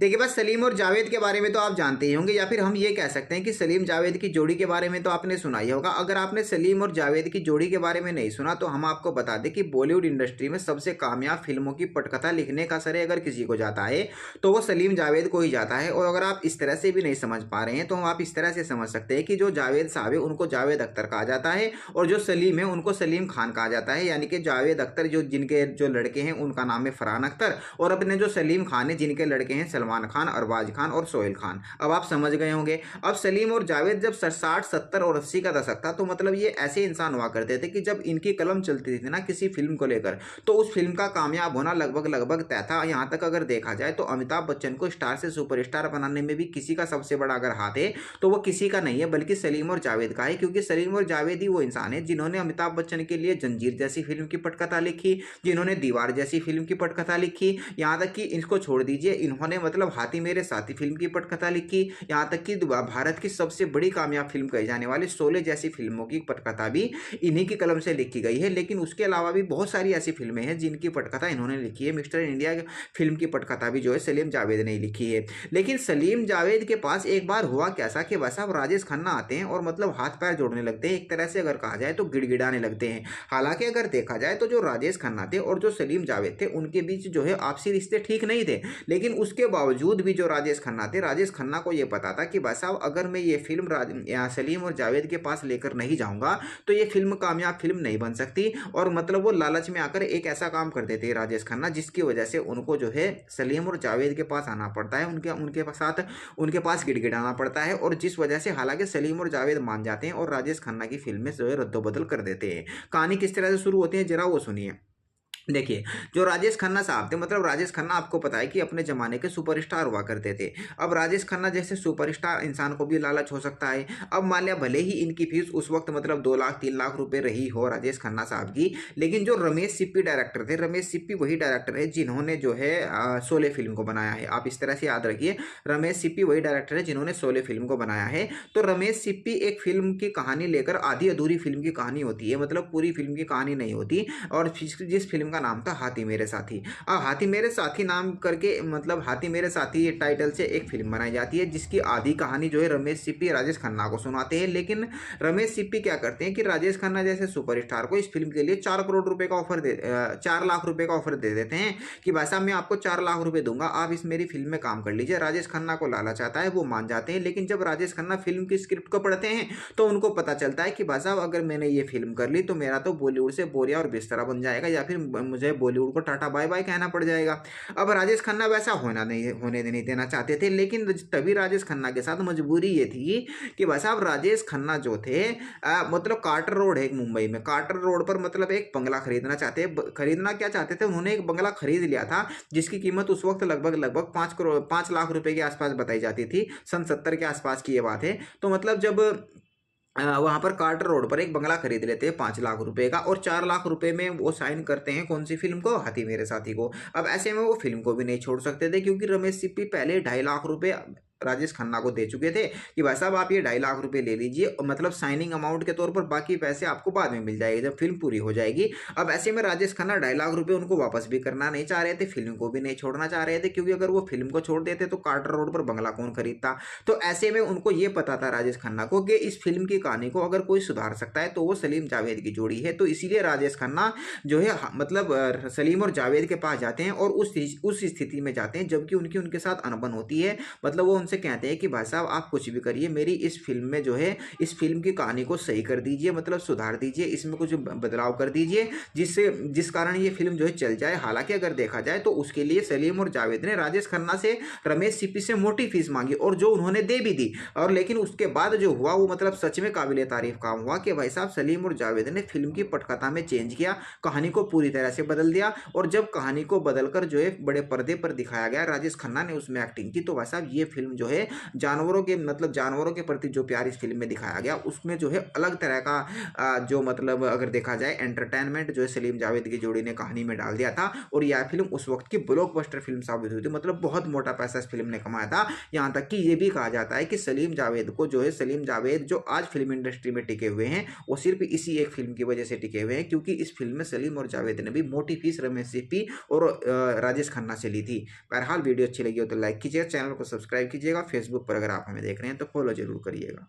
देखिए बस सलीम और जावेद के बारे में तो आप जानते ही होंगे, या फिर हम ये कह सकते हैं कि सलीम जावेद की जोड़ी के बारे में तो आपने सुना ही होगा। अगर आपने सलीम और जावेद की जोड़ी के बारे में नहीं सुना तो हम आपको बता दें कि बॉलीवुड इंडस्ट्री में सबसे कामयाब फिल्मों की पटकथा लिखने का श्रेय अगर किसी को जाता है तो वो सलीम जावेद को ही जाता है। और अगर आप इस तरह से भी नहीं समझ पा रहे हैं तो हम आप इस तरह से समझ सकते हैं कि जो जावेद साहब है उनको जावेद अख्तर कहा जाता है, और जो सलीम है उनको सलीम खान कहा जाता है। यानी कि जावेद अख्तर जो जिनके जो लड़के हैं उनका नाम है फरहान अख्तर, और अपने जो सलीम खान है जिनके लड़के हैं सलमान खान, अरबाज खान और सोहेल खान। अब आप समझ गए होंगे। अब सलीम और जावेद जब 60, 70 और 80 का दशक था तो मतलब ये ऐसे इंसान हुआ करते थे कि जब इनकी कलम चलती थी ना किसी फिल्म को लेकर तो उस फिल्म का कामयाब होना लगभग लगभग तय था। यहाँ तक अगर देखा जाए तो अमिताभ बच्चन को स्टार से सुपरस्टार बनाने में भी किसी का सबसे बड़ा अगर हाथ है तो वो किसी का नहीं है बल्कि सलीम और जावेद का है, क्योंकि सलीम और जावेद ही वो इंसान है जिन्होंने अमिताभ बच्चन के लिए जंजीर जैसी फिल्म की पटकथा लिखी, जिन्होंने दीवार जैसी फिल्म की पटकथा लिखी। यहाँ तक कि इनको छोड़ दीजिए, इन्होंने मतलब हाथी मेरे साथी फिल्म की पटकथा लिखी। यहाँ तक कि भारत की सबसे बड़ी कामयाब फिल्म कही जाने वाली शोले जैसी फिल्मों की पटकथा भी इन्हीं की कलम से लिखी गई है। लेकिन उसके अलावा भी बहुत सारी ऐसी फिल्में हैं जिनकी पटकथा इन्होंने लिखी है। मिस्टर इंडिया फिल्म की पटकथा भी जो है सलीम जावेद ने लिखी है। लेकिन सलीम जावेद के पास एक बार हुआ कैसा कि बस अब राजेश खन्ना आते हैं और मतलब हाथ पैर जोड़ने लगते हैं, एक तरह से अगर कहा जाए तो गिड़गिड़ाने लगते हैं। हालांकि अगर देखा जाए तो जो राजेश खन्ना थे और जो सलीम जावेद थे उनके बीच जो है आपसी रिश्ते ठीक नहीं थे, लेकिन उसके बावजूद भी जो राजेश खन्ना थे, राजेश खन्ना को यह पता था कि भाई साहब अगर मैं ये फिल्म सलीम और जावेद के पास लेकर नहीं जाऊंगा तो ये फिल्म कामयाब फिल्म नहीं बन सकती। और मतलब वो लालच में आकर एक ऐसा काम कर देते हैं राजेश खन्ना जिसकी वजह से उनको जो है सलीम और जावेद के पास आना पड़ता है, उनके उनके साथ उनके पास गिड़गिड़ाना पड़ता है, और जिस वजह से हालांकि सलीम और जावेद मान जाते हैं और राजेश खन्ना की फिल्में जो है रद्दोबदल कर देते हैं। कहानी किस तरह से शुरू होती है जरा वो सुनिए। देखिए जो राजेश खन्ना साहब थे, मतलब राजेश खन्ना आपको पता है कि अपने जमाने के सुपरस्टार हुआ करते थे। अब राजेश खन्ना जैसे सुपरस्टार इंसान को भी लालच हो सकता है। अब मान लिया भले ही इनकी फीस उस वक्त मतलब 2 लाख 3 लाख रुपए रही हो राजेश खन्ना साहब की, लेकिन जो रमेश सिप्पी डायरेक्टर थे, रमेश सिप्पी वही डायरेक्टर है जिन्होंने जो है शोले फिल्म को बनाया है। आप इस तरह से याद रखिए, रमेश सिप्पी वही डायरेक्टर है जिन्होंने शोले फिल्म को बनाया है। तो रमेश सिप्पी एक फिल्म की कहानी लेकर, आधी अधूरी फिल्म की कहानी होती है, मतलब पूरी फिल्म की कहानी नहीं होती, और जिस फिल्म का नाम था हाथी मेरे साथी। अब हाथी मेरे साथी नाम करके मतलब हाथी मेरे साथी टाइटल से एक फिल्म बनाई जाती है जिसकी आधी कहानी जो है रमेश सिप्पी राजेश खन्ना को सुनाते हैं। लेकिन रमेश सिप्पी क्या करते हैं कि राजेश खन्ना जैसे सुपरस्टार को इस फिल्म के लिए 4 करोड़ रुपए का ऑफर 4 लाख रुपए का ऑफर दे देते हैं कि भाई साहब मैं आपको 4 लाख रुपए दूंगा, आप इस मेरी फिल्म में काम कर लीजिए। राजेश खन्ना को लालच आता है, वो मान जाते हैं। लेकिन जब राजेश खन्ना फिल्म की स्क्रिप्ट को पढ़ते हैं तो उनको पता चलता है कि भाई साहब अगर मैंने ये फिल्म कर ली तो मेरा तो बॉलीवुड से बोरिया और बिस्तरा बन जाएगा, या फिर मुझे बॉलीवुड को टाटा बाय बाय कहना पड़ जाएगा। अब राजेश खन्ना वैसा होने नहीं देना चाहते थे, लेकिन तभी राजेश खन्ना के साथ मजबूरी ये थी कि भाई साहब राजेश खन्ना जो थे मतलब कार्टर रोड है एक मुंबई में, कार्टर रोड पर मतलब एक बंगला खरीदना क्या चाहते थे, उन्होंने एक बंगला खरीद लिया था जिसकी कीमत उस वक्त लगभग 5 लाख रुपए के आसपास बताई जाती थी। सन 70 के आसपास की ये बात है। तो मतलब जब वहां पर कार्टर रोड पर एक बंगला खरीद लेते हैं 5 लाख रुपए का, और 4 लाख रुपए में वो साइन करते हैं कौन सी फिल्म को, हाथी मेरे साथी को। अब ऐसे में वो फिल्म को भी नहीं छोड़ सकते थे क्योंकि रमेश सिप्पी पहले 2.5 लाख रुपए राजेश खन्ना को दे चुके थे कि भाई साहब आप ये 2.5 लाख रुपए ले लीजिए, मतलब साइनिंग अमाउंट के तौर पर, बाकी पैसे आपको बाद में मिल जाएंगे जब फिल्म पूरी हो जाएगी। अब ऐसे में राजेश खन्ना 2.5 लाख रुपए उनको वापस भी करना नहीं चाह रहे थे, फिल्म को भी नहीं छोड़ना चाह रहे थे, क्योंकि अगर वो फिल्म को छोड़ देते तो कार्टर रोड पर बंगला कौन खरीदता। तो ऐसे में उनको ये पता था राजेश खन्ना को कि इस फिल्म की कहानी को अगर कोई सुधार सकता है तो वो सलीम जावेद की जोड़ी है। तो इसीलिए राजेश खन्ना जो है मतलब सलीम और जावेद के पास जाते हैं और उस स्थिति में जाते हैं जबकि उनके साथ अनबन होती है। मतलब वो उनसे कहते हैं कि भाई साहब आप कुछ भी करिए, मेरी इस फिल्म में जो है इस फिल्म की कहानी को सही कर दीजिए, मतलब सुधार दीजिए, इसमें कुछ बदलाव कर दीजिए जिस कारण ये फिल्म जो है चल जाए। हालांकि अगर देखा जाए तो उसके लिए सलीम और जावेद ने राजेश खन्ना से रमेश सिप्पी से मोटी फीस मांगी और जो उन्होंने दे भी दी। और लेकिन उसके बाद जो हुआ वो मतलब सच में काबिले तारीफ काम हुआ कि भाई साहब सलीम और जावेद ने फिल्म की पटकथा में चेंज किया, कहानी को पूरी तरह से बदल दिया। और जब कहानी को बदलकर जो है बड़े पर्दे पर दिखाया गया, राजेश खन्ना ने उसमें एक्टिंग की, तो भाई साहब ये फिल्म जो है जानवरों के मतलब जानवरों के प्रति जो प्यार इस फिल्म में दिखाया गया उसमें जो है अलग तरह का जो मतलब अगर देखा जाए एंटरटेनमेंट जो है सलीम जावेद की जोड़ी ने कहानी में डाल दिया था और यह फिल्म उस वक्त की ब्लॉकबस्टर फिल्म साबित हुई थी। मतलब बहुत मोटा पैसा इस फिल्म ने कमाया था। यहाँ तक कि ये भी कहा जाता है कि सलीम जावेद को जो है सलीम जावेद जो आज फिल्म इंडस्ट्री में टिके हुए हैं वो सिर्फ इसी एक फिल्म की वजह से टिके हुए हैं, क्योंकि इस फिल्म में सलीम और जावेद ने भी मोटी फीस रमेश सिप्पी और राजेश खन्ना से ली थी। बहरहाल वीडियो अच्छी लगी हो तो लाइक कीजिएगा, चैनल को सब्सक्राइब कीजिएगा, फेसबुक पर अगर आप हमें देख रहे हैं तो फॉलो जरूर करिएगा।